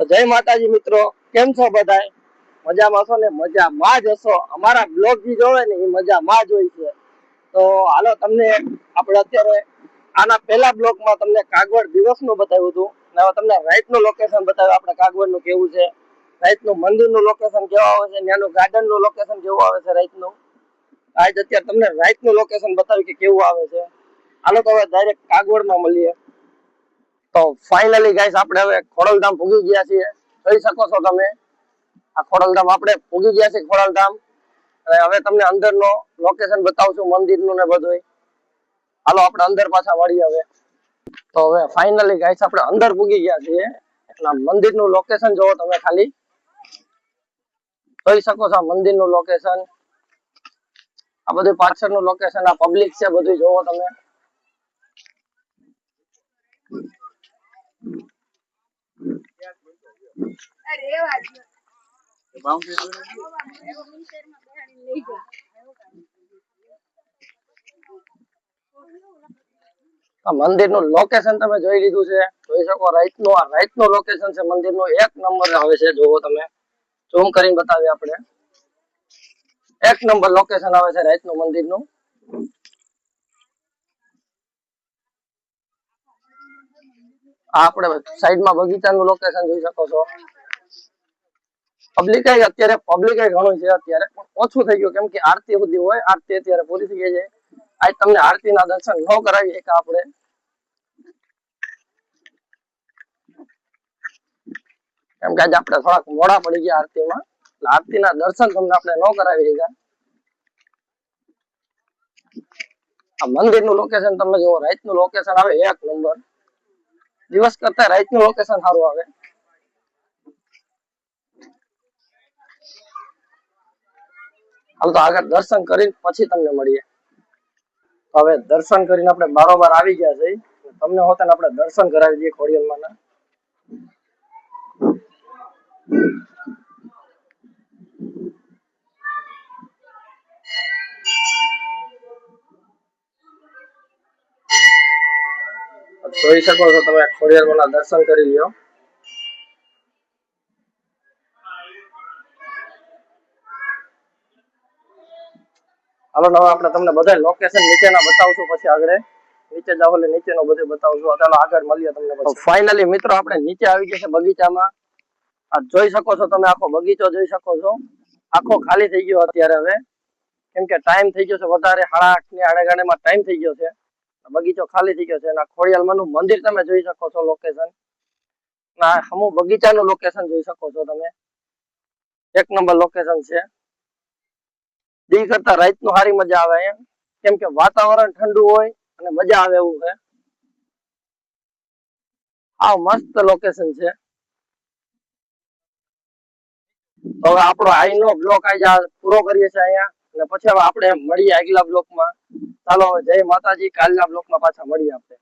તો જય માતાજી મિત્રો, કેમ છો બધાય? મજામાં છો ને? મજામાં જ હશો. અમારા બ્લોગ જે જોવે ને એ મજામાં જ હોય છે. તો હાલો, તમને આપણે અત્યારે આના પહેલા બ્લોગમાં તમને કાગવડ દિવસનું બતાવ્યું હતું, અને હવે તમને રાઈટનું લોકેશન બતાવ્યું. આપણે કાગવડનું કેવું છે, રાઈટનું મંદિરનું લોકેશન કેવું આવે છે, ત્યાંનું ગાર્ડનનું લોકેશન કેવું આવે છે રાઈટનું. આજ અત્યારે તમને રાઈટનું લોકેશન બતાવ્યું કે કેવું આવે છે. હાલો તો હવે ડાયરેક્ટ કાગવડમાં મળીએ. તો ફાઇનલી ગાઈસ આપણે હવે ખોડલધામ પૂગી ગયા છીએ. જોઈ શકો છો તમે આ ખોડલધામ આપણે પૂગી ગયા છીએ ખોડલધામ. અને હવે તમને અંદરનો લોકેશન બતાવશું, મંદિરનું ને બધું. હાલો આપણે અંદર પાછા મળીએ હવે. તો હવે ફાઇનલી ગાઈસ આપણે અંદર પૂગી ગયા છીએ. એટલે મંદિરનું લોકેશન જોવો તમે, ખાલી જોઈ શકો છો મંદિરનું લોકેશન. આ બધું પાછળનું લોકેશન, આ પબ્લિક છે બધું જોવો તમે. મંદિરનું લોકેશન તમે જોઈ લીધું છે, જોઈ શકો. રાઈટનું લોકેશન છે મંદિરનું, એક નંબર આવે છે. જોવો તમે, ઝૂમ કરીને બતાવીએ આપણે. એક નંબર લોકેશન આવે છે રાઈટનું મંદિરનું. આપણે સાઈડમાં બગીચાનું લોકેશન જોઈ શકો છો. પબ્લિક અત્યારે ઘણું છે, અત્યારે પણ ઓછું થઈ ગયું, કેમ કે આરતી સુધી હોય. આરતી અત્યારે પૂરી થઈ ગઈ છે. આજ તમને આરતીના દર્શન ન કરાવી શકીએ આપણે, કેમ કે આજે આપણે થોડાક મોડા પડી ગયા આરતીમાં. એટલે આરતીના દર્શન તમને આપણે ન કરાવી શક્યા. આ મંદિરનું લોકેશન તમે જુઓ, રાઈટનું લોકેશન આવે એક નંબર. દિવસ કરતા રાઈટનું લોકેશન સારું આવે. હાલ તો આગળ દર્શન કરીને પછી તમને મળીએ. હવે દર્શન કરીને આપણે બારોબાર આવી ગયા છે. તમને હોતા આપણે દર્શન કરાવી દઈએ ખોડિયારમાં. જોઈ શકો છો તમે, ખોડિયારમાં દર્શન કરી લ્યો. હાલો હવે આપણે તમને બધા લોકેશન નીચેના બતાવશું, પછી આગળ નીચે જાવ એટલે નીચેનો બધું બતાવશું. ચાલો આગળ મળીએ તમને. ફાઇનલી મિત્રો આપણે નીચે આવી ગયા છે બગીચામાં. આ જોઈ શકો છો તમે, આખો બગીચો જોઈ શકો છો. આખો ખાલી થઈ ગયો અત્યારે હવે, કેમ કે ટાઈમ થઈ ગયો છે વધારે. 8:30 ની આડેગાડેમાં ટાઈમ થઈ ગયો છે. બગીચો ખાલી થઈ ગયો છે. અને ખોડિયાલમાંનું મંદિર તમે જોઈ શકો છો લોકેશન. ના સમૂહ બગીચાનું લોકેશન જોઈ શકો છો તમે. એક નંબર લોકેશન છે. દી કરતા રાતનું સારી મજા આવે એમ, કેમ કે વાતાવરણ ઠંડુ હોય અને મજા આવે એવું છે. આ મસ્ત લોકેશન છે. હવે આપણો આઈનો બ્લોક આજે પૂરો કરીએ છીએ અહીંયા, અને પછી હવે આપણે મળીએ આગલા બ્લોકમાં. ચાલો જય માતાજી, કાલના બ્લોકમાં પાછા મળીએ આપણે.